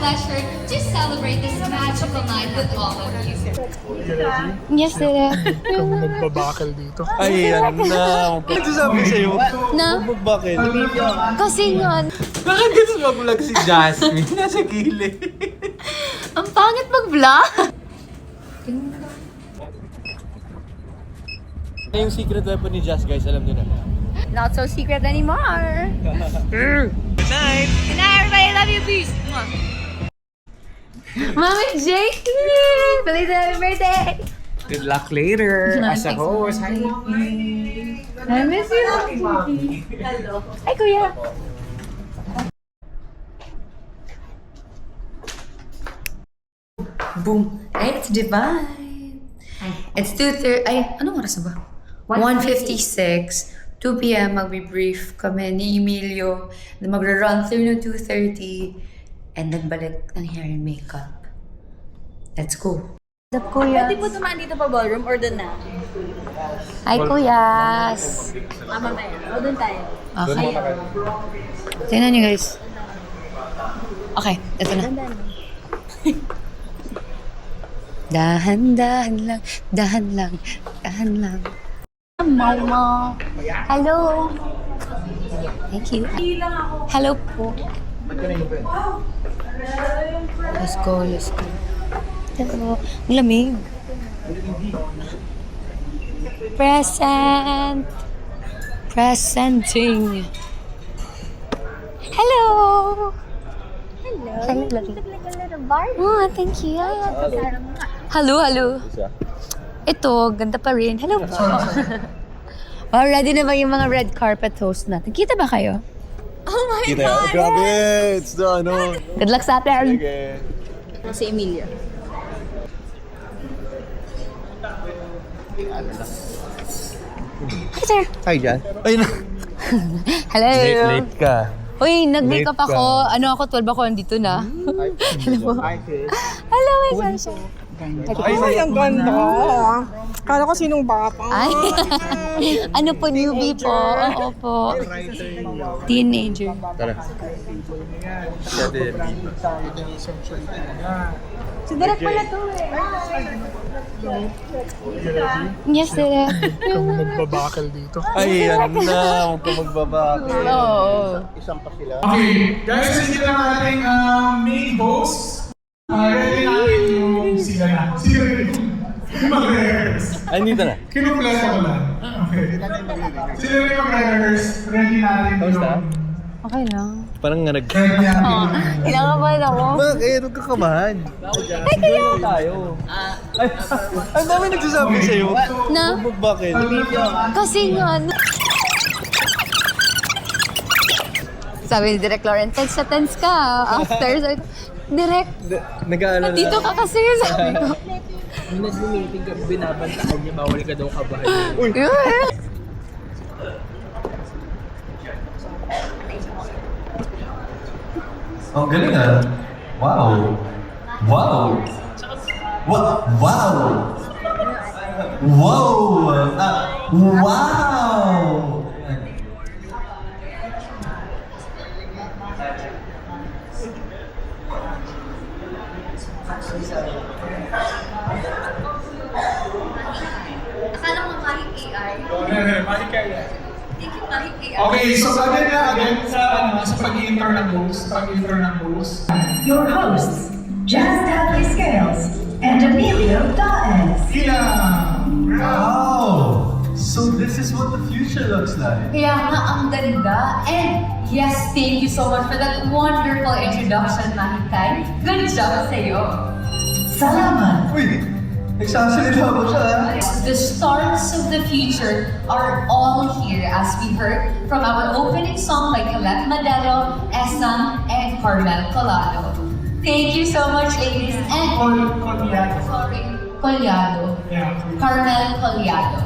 pleasure to celebrate this magical night with all of you. Yes, sir. Kung nagbabakal dito. Ayan na. Nagsasabi sa'yo. Na? Bakit? Kasi nga, Bakit gusto mag-vlog si Jasmine? Nasa gilid. ang pangit mag-vlog. Ano yung secret weapon ni Jas, guys? Alam niyo na. Not so secret anymore. Good night! Good night, everybody. Love you. Peace. Mami Jake! Belated happy birthday! Good luck later. As a host. Hi, I miss you. Hello. Hi, Kuya. Boom. Hey, it's divine. It's 2:30. Ay, anong oras na ba? 1:56. 2 p.m. magbe-brief kami ni Emilio na magra-run through ng 2:30 and nagbalik ng hair and makeup. Let's go. What's up, Kuya? Pwede po tumaan dito pa ballroom or doon na? Hi, Kuyas! Mamaya. O doon tayo. Okay. Tingnan niyo, guys. Okay, ito na. Dahan-dahan lang, dahan lang, dahan lang. Mama. Hello. Thank you. Hello po. Let's go, let's go. Hello. Ang lamig. Present. Presenting. Hello. Hello. Oh, thank you. Hello, hello. Ito, ganda pa rin. Hello po. Oh, ready na ba yung mga red carpet host natin? Kita ba kayo? Oh my Kita. God! Grabe! It's the ano. Good luck sa atin. Okay. Si Emilia. Hi, sir. Hi, Jan. Ay, na. Hello. Late ka. Uy, nag-makeup Late ka. ako. Ano ako, 12 ako nandito na. Hello po. Hello, my sunshine. Ay, ang ganda. Kala ko sinong bata. Ay, ano po, newbie po. Oo po. Teenager. Tara. Si Derek pala to eh. Yes, sir. Kung nagbabakal dito. Ayan na. Huwag ka magbabakal. Oo. Okay, guys, sige lang ating main host. Ready natin yung sila na. Sila rin yung mag-rehearse. Ay, dito na. Kinumpleto ko lang. Okay. Sila rin yung mag-rehearse. Ready natin yung... Okay lang. Parang nga Ready natin yung... Kinakabahan ako. Bakit? Huwag ka kamahan. Enjoy lang tayo. Ay, ang dami nagsasabi sa'yo. Na? Bakit? Kasi nga, sabi ni Direk Lauren, tense na tense ka. After, sabi ko, Direk, Nag-aalala. dito ka kasi, sabi ko. Nung nag-meeting ka, binabantaan niya, bawal ka daw kabahan. Yeah. Ang galing ah. Wow. Wow. Wow. Wow. Wow. Akala mo kahit AI? Thank you, kahit AI. Okay, so again sa pag-intro ng host, Your hosts, Jazz Dudley Scales and Emilio Daes. Kina! Wow. So this is what the future looks like. Kaya nga, ang ganda. And yes, thank you so much for that wonderful introduction, Mahikay. Good job sa'yo. Salamat. Uy, nagsasalita mo siya. The stars of the future are all here, as we heard from our opening song by Colette Madero, Esam, and Carmel Collado. Thank you so much, ladies. And sorry, Collado. Yeah. Carmel Collado.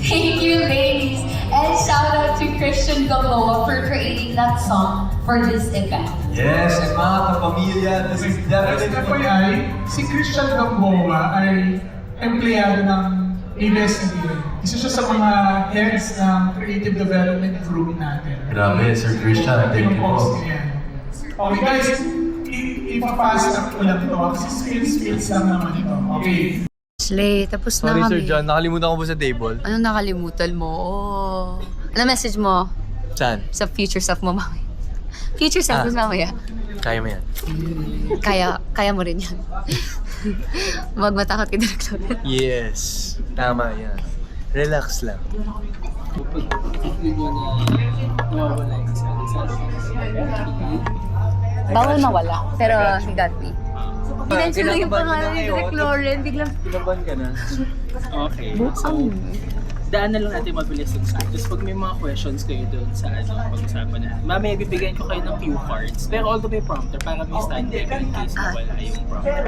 Thank you, ladies. And shout out to Christian Gamboa for creating that song for this event. Yes, and mga kapamilya, this is definitely... FYI, si Christian Gamboa ay empleyado ng ABS-CBN. Isa siya sa mga heads ng creative development group natin. Grabe, Sir Christian, thank you po. Okay guys, ipapasa ko lang ito. Kasi spills lang naman ito. Okay. Slay, tapos na Sorry, kami. Sir John. Nakalimutan ko po sa table. Anong nakalimutan mo? Oh. Ano message mo Saan? sa future self mo mamaya? Future self mo mamaya. Kaya mo yan. Kaya mo rin yan. Huwag matakot ka na. Yes. Tama yan. Relax lang. Kapag feel nyo na nawawala yung isa. Bawal mawala. Pero he got me. Pinansin lang yung kinakabahan pangalan ka ni na Direk kayo. Lauren. Biglang, Kinaban ka na. Okay. So, daan na lang natin mabilis yung script. Tapos pag may mga questions kayo doon sa pag-usapan natin, mamaya bibigyan ko kayo ng cue cards. Pero all the way prompter para may standby in case na wala yung prompter.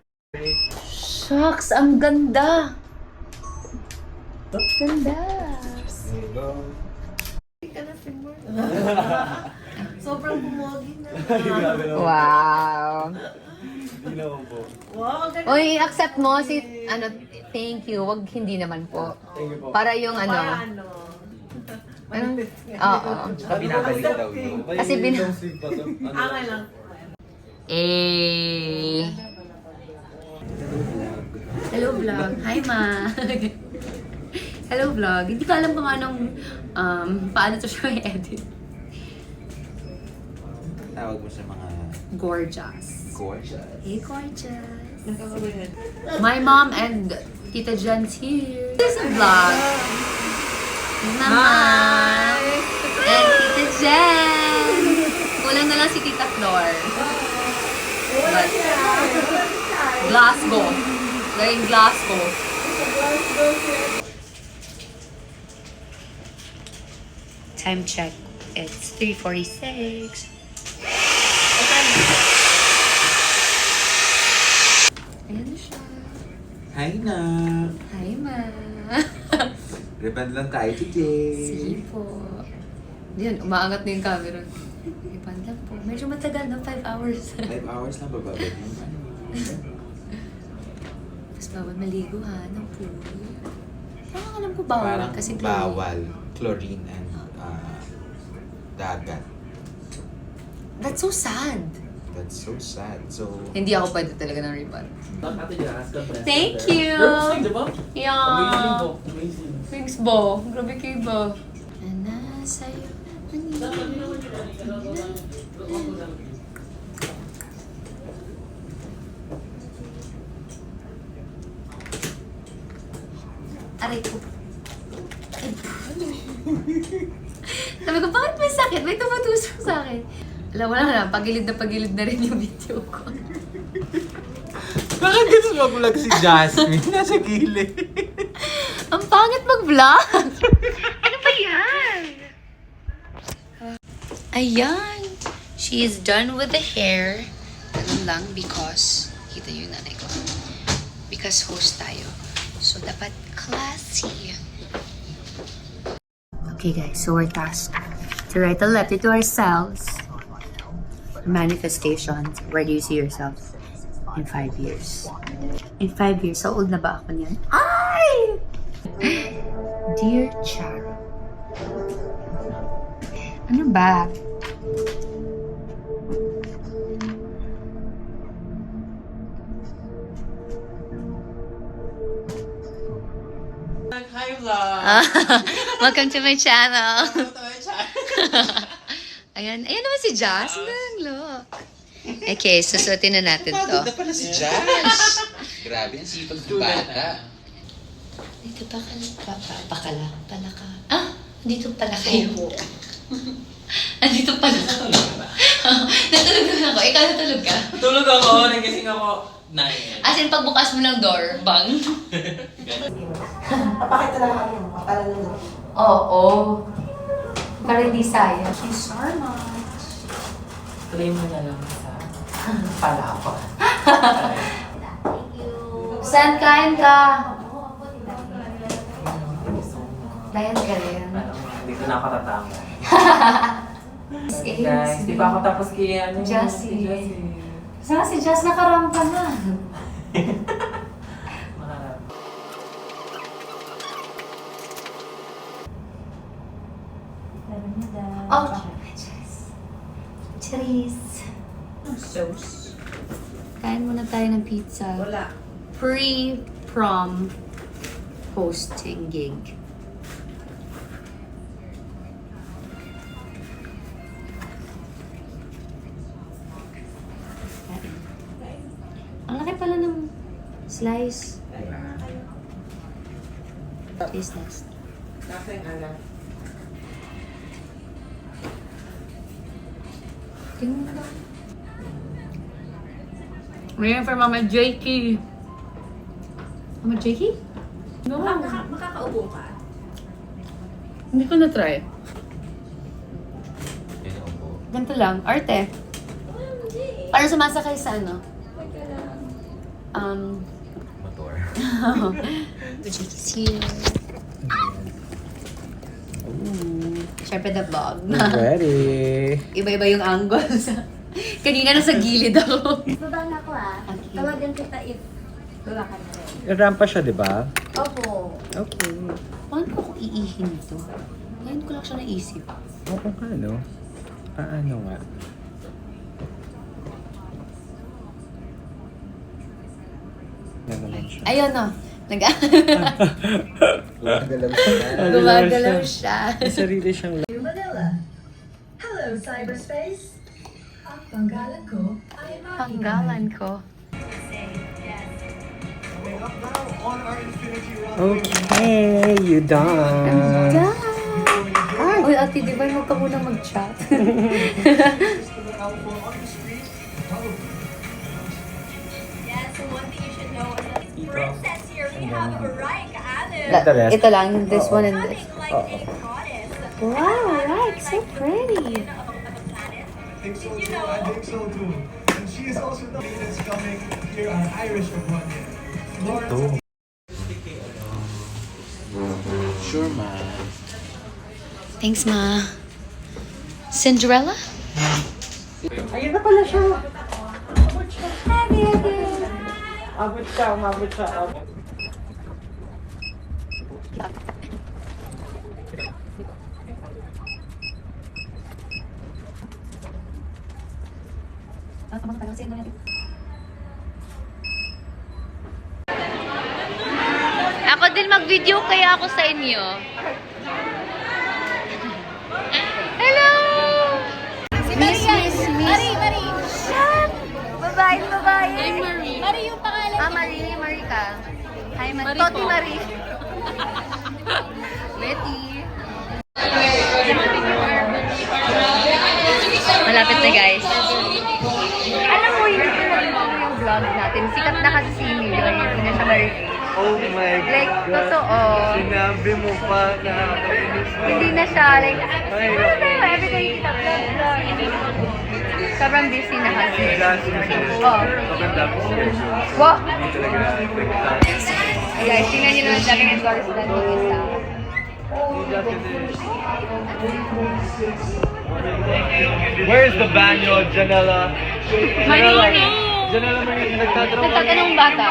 shucks, ang ganda. Ganda. Wow. Uy, i-accept mo si, thank you. Wag hindi naman po. Para yung ano. Oo. Binabalik daw yun. Kasi Eh. Hello vlog. Hi ma. Hello vlog. Hindi ko alam kung anong paano to siya i-edit. Tawag mo sa mga Gorgeous. gorgeous. Hey, gorgeous. My mom and Tita Jen's here. There's a vlog. Mama. And Tita Jen. Kulang na lang si Tita Flor. But, Glasgow. They're in Glasgow. Time check. It's 3:46. Ayan na siya. Hi na! Hi, ma. Riban lang tayo today. Sige po. Yan, umaangat na yung camera. Ipan lang po. Medyo matagal na, 5 hours. 5 hours na bababad naman. Tapos bawal maligo ha, ng pool. Parang alam ko bawal Parang kasi bawal. Chlorine and dagat. That's so sad. That's so sad. So, Hindi ako pwede talaga ng ribbon. Ate Jazz, congrats. Thank you! Di ba? Yeah! po. Amazing. Thanks ba? Grabe kayo ba? Na sa'yo. Aray ko. Sabi ko, bakit may sakit? May tumutusok sa akin. Alam mo lang, pagilid na rin yung video ko. bakit gusto mag-vlog si Jasmine? Nasa gilid. Ang pangit mag-vlog! Ano ba yan? Ayan! She is done with the hair. Ganun lang because, kita yung nanay ko. Because host tayo. So, dapat classy. Okay guys, so we're tasked to write a letter to ourselves. Manifestations. Where do you see yourself in 5 years? In 5 years, so old na ba ako niyan? Ay! Dear Charo. Ano ba? Hi, vlog! Welcome to my channel. Ayan naman si Jazz. Look. Okay, susutin na natin to. Pagod na pala si Josh! Grabe, ang sipag ng bata. Dito pala ka. Ah, dito pala kayo. Andito pala ka. Natulog na ako. Ikaw natulog ka? Tulog ako, nagising ako 9. As in, pagbukas mo ng door, bang? Papakita lang kami mo. Para lang. Oo. Para hindi sayang. Thank you so much. Claim mo na lang sa pala ako. Thank you. Saan kain ka? Layan ka rin. Hindi ko na ako tatama. Guys, Guys, di pa ako tapos kaya ano. Jessie. Saan si Jess? Nakarampa na. Oh, Jess. Cherise. Sauce. Kain muna tayo ng pizza. Wala. Pre-prom hosting gig. Ang laki pala ng slice. Taste test. Tingnan mo. Ngayon for Mama Jakey. Mama Jakey? No. Makakaupo ka. Hindi ko na-try. Ganito lang. Arte. Para sumasakay sa ano? Motor. Jakey's here. Siyempre the vlog. Ready. Iba-iba yung angles. Kanina nasa gilid ako. Baba na ako Okay. Tawagan kita if baba ka na rin. Rampa siya, di ba? Opo. Okay. Paano ko kung iihin ito? Ngayon ko lang siya naisip. Oo nga, no? Paano nga? Nagalan siya. Ayun no. Gumagalaw siya. Gumagalaw siya. May sarili siyang Manila. Hello, cyberspace. Ang panggalan ko ay Maki. Panggalan ko. Okay, you done. Uy, Ate Divine, huwag ka muna mag-chat. Yes, so one thing you should know is that princess here, we have Mariah Allen. The rest? Ito lang, this one and this. Like a goddess. Wow, right, so pretty. I think so too. And she is also the lady that's coming here on Irish of One Year. Lawrence. Sure, man. Thanks, Ma. Cinderella? Abot siya, umabot siya. Ako din mag-video kaya ako sa inyo. Hello! Miss. Marie! Babae! Hi, Marie. Marie yung pangalan. Marie ka. Hi, Marie Toti po. Marie. Betty. Malapit na, guys. Alam mo, hindi ko nag-vlog yung vlog natin. Sikat na kasi si Emilio. Hindi na siya ma-review. Oh my Like, totoo. Sinabi mo pa na Hindi na siya, like, ano tayo, everyday kita vlog. Sobrang busy na kasi. Oh. Wow! Ay guys, tingnan nyo naman daming endorsement ng isa. Where's the banyo, Janela? Janela, Janela, nagtatanong nagtatanong bata.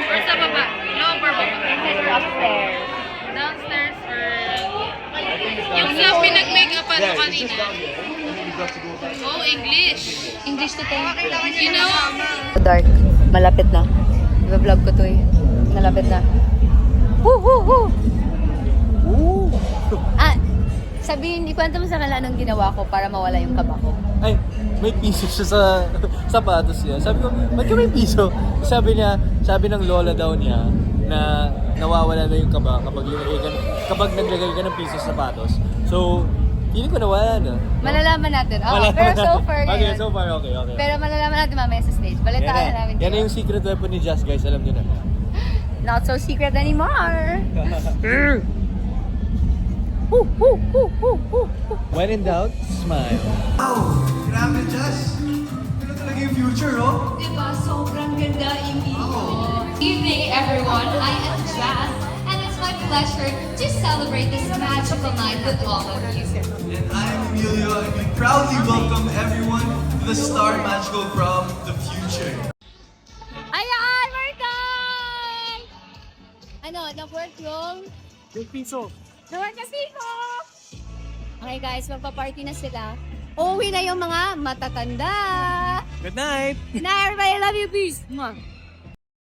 Or sa baba? Lower baba? Upstairs. Downstairs or... Yung sa pinag-make-upan mo kanina. Oh, English. English to tayo. You know, Dark. Malapit na. I-vlog ko to eh. Malapit na. Woo! Woo! Woo! Sabihin, ikwento mo sa kanila anong ginawa ko para mawala yung kaba ko. Ay, may piso siya sa sapatos niya. Sabi ko, ba't ka may piso? Sabi ng lola daw niya na nawawala na yung kaba kapag naglagay ka ng piso sa sapatos. So, feeling ko nawala na. Malalaman natin. Oh, Malalaman pero so natin. far Okay, yun. so far, okay. Pero malalaman natin mamaya sa stage. Balitaan na namin. Yan na yung secret weapon ni Jazz, guys. Alam niyo na. Not so secret anymore. When in doubt, smile. Grabe, Jess. Ano talaga yung future, oh? Diba? Sobrang ganda, Emilio. Good evening, everyone. I am Jazz, and it's my pleasure to celebrate this magical night with all of you. And I'm Emilio, and we proudly welcome everyone to the Star Magical Prom, The Future. Ayan! Martin! Ano, na-work yung? Yung piso. Na-work yung piso! Okay guys, magpa-party na sila. Uuwi na yung mga matatanda. Good night! Good night, everybody. Love you. Peace. Mwah.